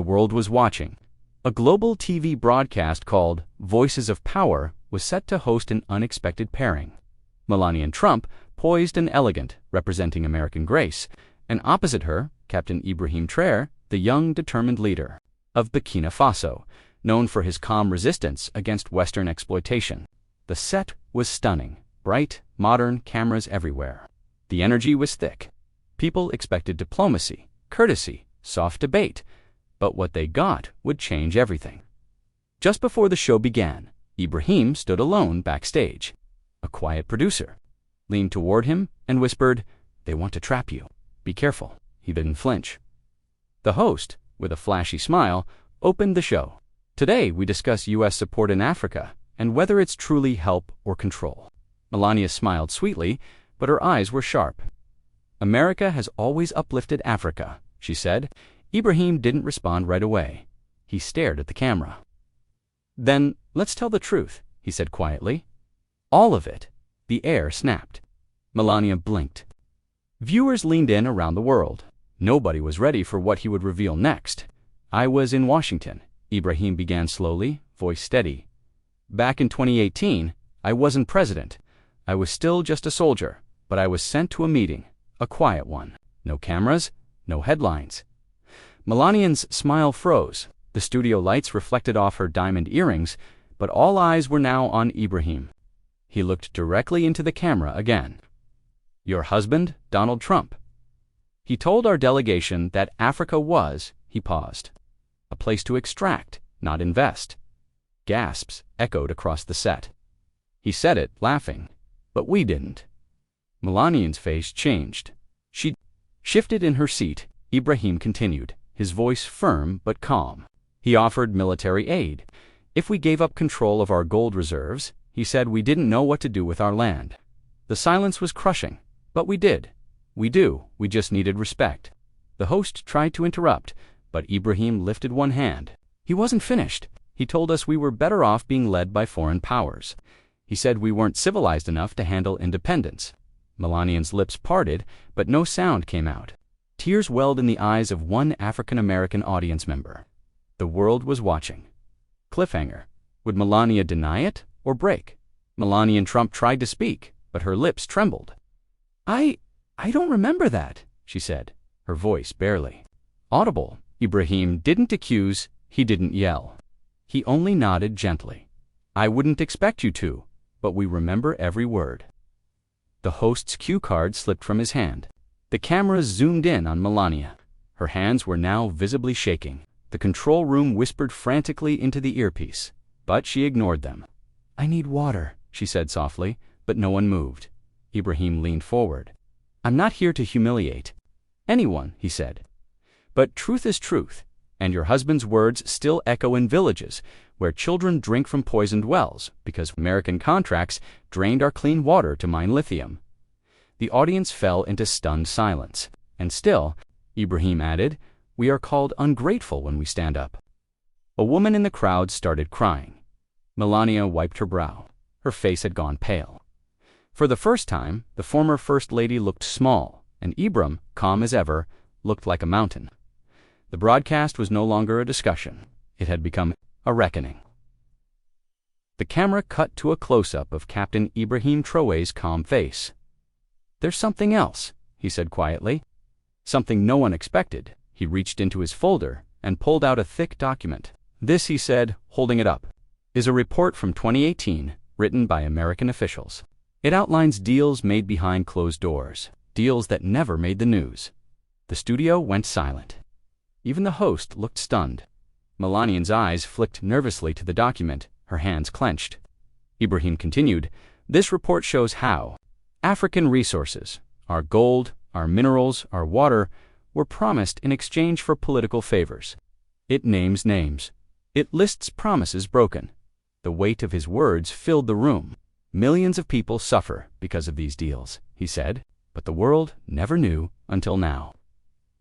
world was watching. A global TV broadcast called Voices of Power was set to host an unexpected pairing. Melania Trump, poised and elegant, representing American grace, and opposite her, Captain Ibrahim Traoré, the young, determined leader of Burkina Faso, known for his calm resistance against Western exploitation. The set was stunning, bright, modern, cameras everywhere. The energy was thick. People expected diplomacy, courtesy, soft debate, but what they got would change everything. Just before the show began, Ibrahim stood alone backstage. A quiet producer leaned toward him and whispered, "They want to trap you. Be careful." He didn't flinch. The host, with a flashy smile, opened the show. "Today we discuss U.S. support in Africa and whether it's truly help or control." Melania smiled sweetly, but her eyes were sharp. "America has always uplifted Africa," she said. Ibrahim didn't respond right away. He stared at the camera. "Then let's tell the truth," he said quietly. "All of it." The air snapped. Melania blinked. Viewers leaned in around the world. Nobody was ready for what he would reveal next. "I was in Washington," Ibrahim began slowly, voice steady. "Back in 2018, I wasn't president. I was still just a soldier, but I was sent to a meeting, a quiet one. No cameras, no headlines." Melania's smile froze. The studio lights reflected off her diamond earrings, but all eyes were now on Ibrahim. He looked directly into the camera again. "Your husband, Donald Trump. He told our delegation that Africa was," he paused, "a place to extract, not invest." Gasps echoed across the set. He said it, laughing, but we didn't. Melania's face changed. She shifted in her seat. Ibrahim continued, his voice firm but calm. "He offered military aid. If we gave up control of our gold reserves, he said we didn't know what to do with our land. The silence was crushing, but we did. We do. We just needed respect." The host tried to interrupt, but Ibrahim lifted one hand. He wasn't finished. "He told us we were better off being led by foreign powers. He said we weren't civilized enough to handle independence." Melania's lips parted, but no sound came out. Tears welled in the eyes of one African-American audience member. The world was watching. Cliffhanger. Would Melania deny it or break? Melania Trump tried to speak, but her lips trembled. I don't remember that," she said, her voice barely audible. Ibrahim didn't accuse, he didn't yell. He only nodded gently. "I wouldn't expect you to, but we remember every word." The host's cue card slipped from his hand. The cameras zoomed in on Melania. Her hands were now visibly shaking. The control room whispered frantically into the earpiece, but she ignored them. "I need water," she said softly, but no one moved. Ibrahim leaned forward. "I'm not here to humiliate anyone," he said. "But truth is truth, and your husband's words still echo in villages where children drink from poisoned wells because American contracts drained our clean water to mine lithium." The audience fell into stunned silence. "And still," Ibrahim added, "we are called ungrateful when we stand up." A woman in the crowd started crying. Melania wiped her brow. Her face had gone pale. For the first time, the former First Lady looked small, and Ibrahim, calm as ever, looked like a mountain. The broadcast was no longer a discussion. It had become a reckoning. The camera cut to a close-up of Captain Ibrahim Traoré's calm face. "There's something else," he said quietly. Something no one expected. He reached into his folder and pulled out a thick document. "This," he said, holding it up, "is a report from 2018 written by American officials. It outlines deals made behind closed doors, deals that never made the news." The studio went silent. Even the host looked stunned. Melania's eyes flicked nervously to the document, her hands clenched. Ibrahim continued, "This report shows how African resources, our gold, our minerals, our water, were promised in exchange for political favors. It names names. It lists promises broken." The weight of his words filled the room. "Millions of people suffer because of these deals," he said, "but the world never knew until now."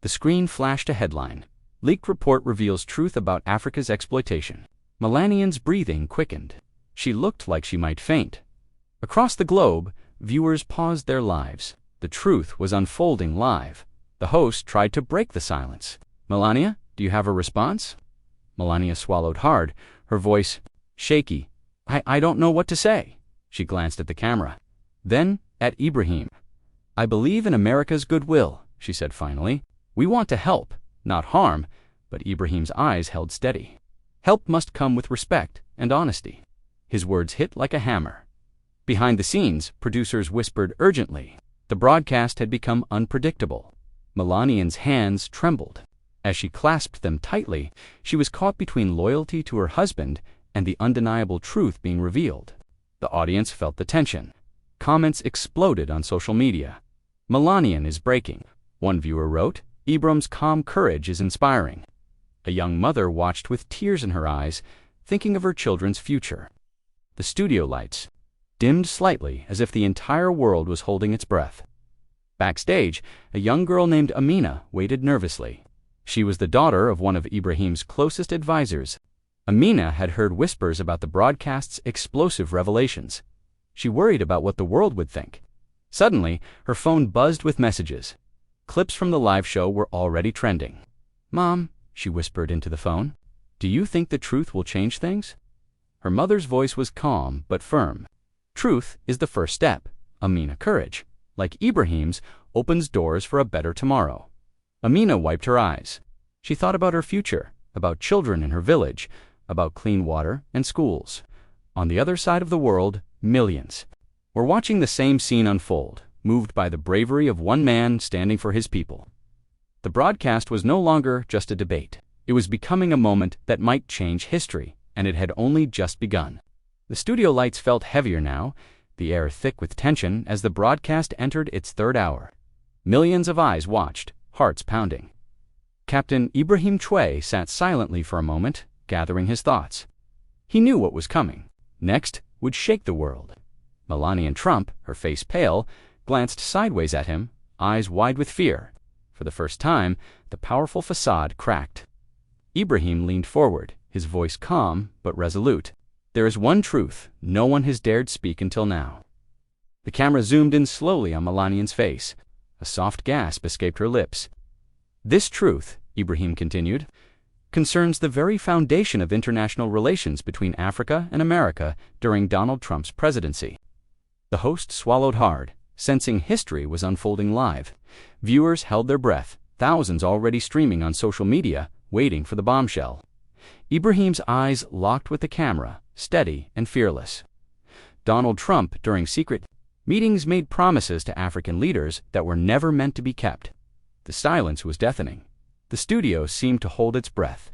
The screen flashed a headline. "Leaked report reveals truth about Africa's exploitation." Melania's breathing quickened. She looked like she might faint. Across the globe, viewers paused their lives. The truth was unfolding live. The host tried to break the silence. "Melania, Do you have a response? Melania swallowed hard, her voice shaky. I don't know what to say. She glanced at the camera. Then at Ibrahim. I believe in America's goodwill, she said finally. We want to help, not harm, but Ibrahim's eyes held steady. Help must come with respect and honesty. His words hit like a hammer. Behind the scenes, producers whispered urgently. The broadcast had become unpredictable. Melania's hands trembled. As she clasped them tightly, she was caught between loyalty to her husband and the undeniable truth being revealed. The audience felt the tension. Comments exploded on social media. Melania is breaking. One viewer wrote, Ibrahim's calm courage is inspiring. A young mother watched with tears in her eyes, thinking of her children's future. The studio lights dimmed slightly as if the entire world was holding its breath. Backstage, a young girl named Amina waited nervously. She was the daughter of one of Ibrahim's closest advisors. Amina had heard whispers about the broadcast's explosive revelations. She worried about what the world would think. Suddenly, her phone buzzed with messages. Clips from the live show were already trending. Mom, she whispered into the phone, do you think the truth will change things? Her mother's voice was calm but firm. Truth is the first step. Amina, courage, like Ibrahim's, opens doors for a better tomorrow. Amina wiped her eyes. She thought about her future, about children in her village, about clean water and schools. On the other side of the world, millions were watching the same scene unfold, moved by the bravery of one man standing for his people. The broadcast was no longer just a debate. It was becoming a moment that might change history, and it had only just begun. The studio lights felt heavier now, the air thick with tension as the broadcast entered its third hour. Millions of eyes watched, hearts pounding. Captain Ibrahim Traoré sat silently for a moment, gathering his thoughts. He knew what was coming. Next would shake the world. Melania Trump, her face pale, glanced sideways at him, eyes wide with fear. For the first time, the powerful facade cracked. Ibrahim leaned forward, his voice calm but resolute. There is one truth no one has dared speak until now. The camera zoomed in slowly on Melania's face. A soft gasp escaped her lips. This truth, Ibrahim continued, concerns the very foundation of international relations between Africa and America during Donald Trump's presidency. The host swallowed hard, sensing history was unfolding live. Viewers held their breath, thousands already streaming on social media, waiting for the bombshell. Ibrahim's eyes locked with the camera, steady and fearless. Donald Trump, during secret meetings, made promises to African leaders that were never meant to be kept. The silence was deafening. The studio seemed to hold its breath.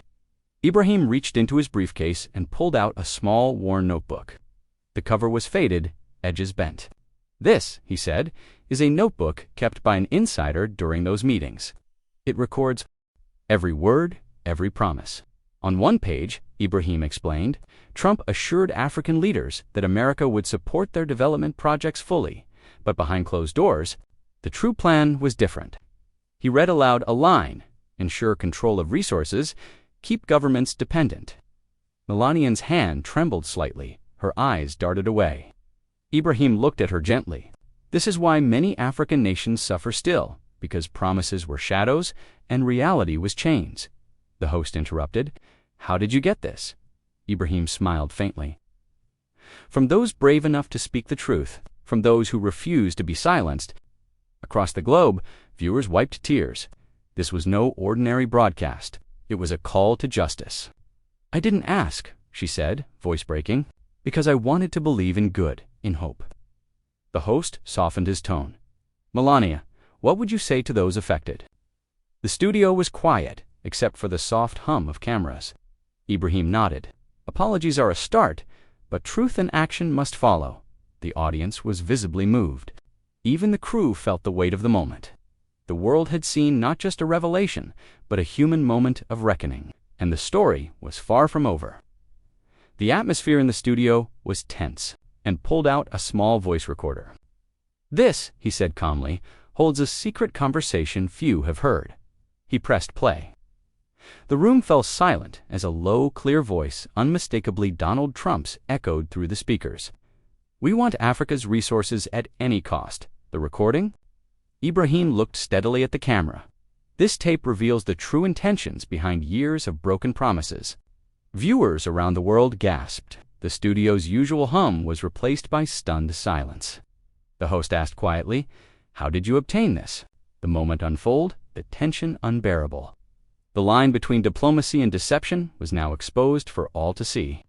Ibrahim reached into his briefcase and pulled out a small, worn notebook. The cover was faded, edges bent. This, he said, is a notebook kept by an insider during those meetings. It records every word, every promise. On one page, Ibrahim explained, Trump assured African leaders that America would support their development projects fully, but behind closed doors, the true plan was different. He read aloud a line, ensure control of resources, keep governments dependent. Melania's hand trembled slightly, her eyes darted away. Ibrahim looked at her gently. This is why many African nations suffer still, because promises were shadows and reality was chains. The host interrupted. How did you get this? Ibrahim smiled faintly. From those brave enough to speak the truth, from those who refused to be silenced. Across the globe, viewers wiped tears. This was no ordinary broadcast. It was a call to justice. I didn't ask, she said, voice breaking, because I wanted to believe in good, in hope. The host softened his tone. Melania, what would you say to those affected? The studio was quiet, except for the soft hum of cameras. Ibrahim nodded. Apologies are a start, but truth and action must follow. The audience was visibly moved. Even the crew felt the weight of the moment. The world had seen not just a revelation, but a human moment of reckoning, and the story was far from over. The atmosphere in the studio was tense, and pulled out a small voice recorder. This, he said calmly, holds a secret conversation few have heard. He pressed play. The room fell silent as a low, clear voice, unmistakably Donald Trump's, echoed through the speakers. We want Africa's resources at any cost. The recording? Ibrahim looked steadily at the camera. This tape reveals the true intentions behind years of broken promises. Viewers around the world gasped. The studio's usual hum was replaced by stunned silence. The host asked quietly, "How did you obtain this?" The moment unfolded, the tension unbearable. The line between diplomacy and deception was now exposed for all to see.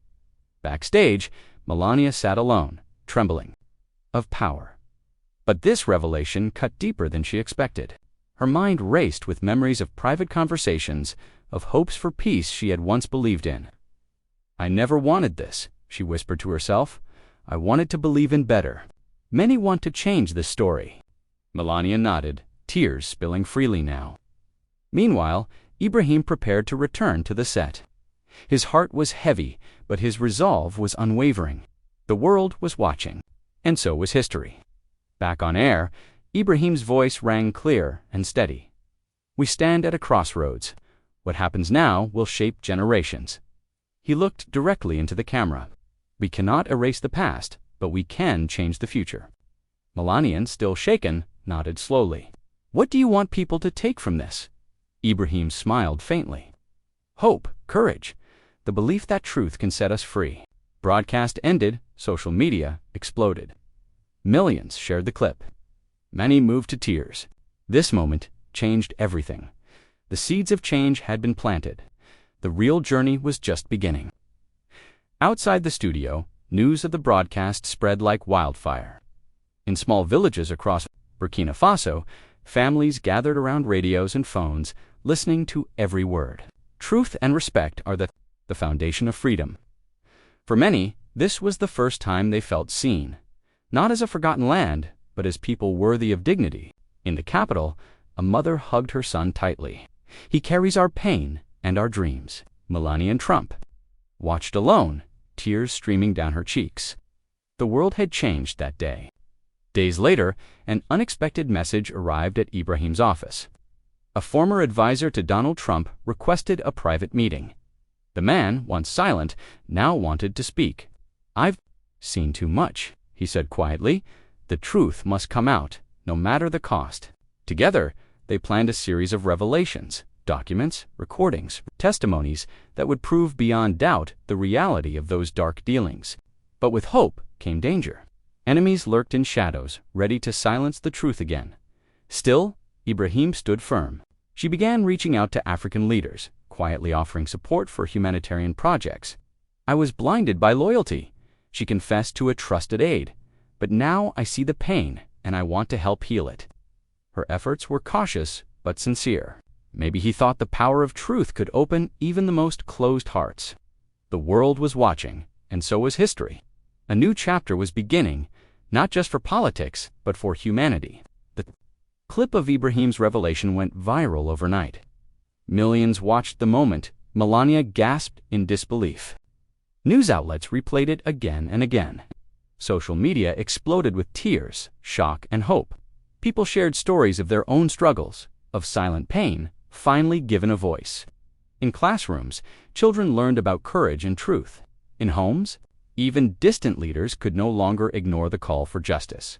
Backstage, Melania sat alone, trembling. Of power. But this revelation cut deeper than she expected. Her mind raced with memories of private conversations, of hopes for peace she had once believed in. "I never wanted this," she whispered to herself. "I wanted to believe in better. Many want to change this story." Melania nodded, tears spilling freely now. Meanwhile, Ibrahim prepared to return to the set. His heart was heavy, but his resolve was unwavering. The world was watching, and so was history. Back on air, Ibrahim's voice rang clear and steady. "We stand at a crossroads. What happens now will shape generations." He looked directly into the camera. "We cannot erase the past, but we can change the future." Melania, still shaken, nodded slowly. "What do you want people to take from this?" Ibrahim smiled faintly. "Hope, courage, the belief that truth can set us free." Broadcast ended, social media exploded. Millions shared the clip. Many moved to tears. This moment changed everything. The seeds of change had been planted. The real journey was just beginning. Outside the studio, news of the broadcast spread like wildfire. In small villages across Burkina Faso, families gathered around radios and phones, listening to every word. Truth and respect are the foundation of freedom. For many, this was the first time they felt seen, not as a forgotten land, but as people worthy of dignity. In the capital, a mother hugged her son tightly. "He carries our pain and our dreams." Melania Trump watched alone, tears streaming down her cheeks. The world had changed that day. Days later, an unexpected message arrived at Ibrahim's office. A former advisor to Donald Trump requested a private meeting. The man, once silent, now wanted to speak. "I've seen too much," he said quietly. "The truth must come out, no matter the cost." Together, they planned a series of revelations, documents, recordings, testimonies that would prove beyond doubt the reality of those dark dealings. But with hope came danger. Enemies lurked in shadows, ready to silence the truth again. Still, Ibrahim stood firm. She began reaching out to African leaders, quietly offering support for humanitarian projects. "I was blinded by loyalty," she confessed to a trusted aide. "But now I see the pain, and I want to help heal it." Her efforts were cautious but sincere. Maybe he thought the power of truth could open even the most closed hearts. The world was watching, and so was history. A new chapter was beginning, not just for politics, but for humanity. The clip of Ibrahim's revelation went viral overnight. Millions watched the moment. Melania gasped in disbelief. News outlets replayed it again and again. Social media exploded with tears, shock, and hope. People shared stories of their own struggles, of silent pain, finally given a voice. In classrooms, children learned about courage and truth. In homes, even distant leaders could no longer ignore the call for justice.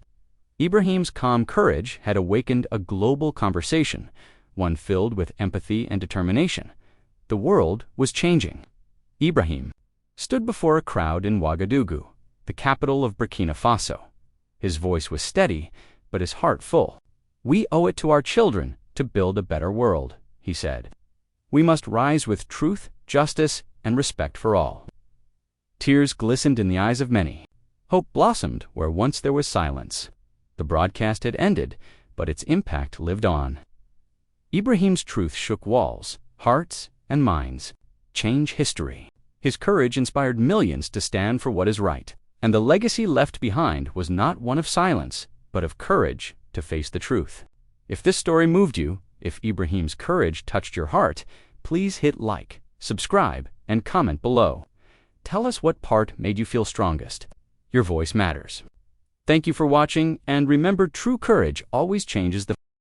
Ibrahim's calm courage had awakened a global conversation, one filled with empathy and determination. The world was changing. Ibrahim stood before a crowd in Ouagadougou, the capital of Burkina Faso. His voice was steady, but his heart full. "We owe it to our children to build a better world," he said. "We must rise with truth, justice, and respect for all." Tears glistened in the eyes of many. Hope blossomed where once there was silence. The broadcast had ended, but its impact lived on. Ibrahim's truth shook walls, hearts, and minds. Change history. His courage inspired millions to stand for what is right. And the legacy left behind was not one of silence, but of courage to face the truth. If this story moved you, if Ibrahim's courage touched your heart, please hit like, subscribe, and comment below. Tell us what part made you feel strongest. Your voice matters. Thank you for watching, and remember, true courage always changes the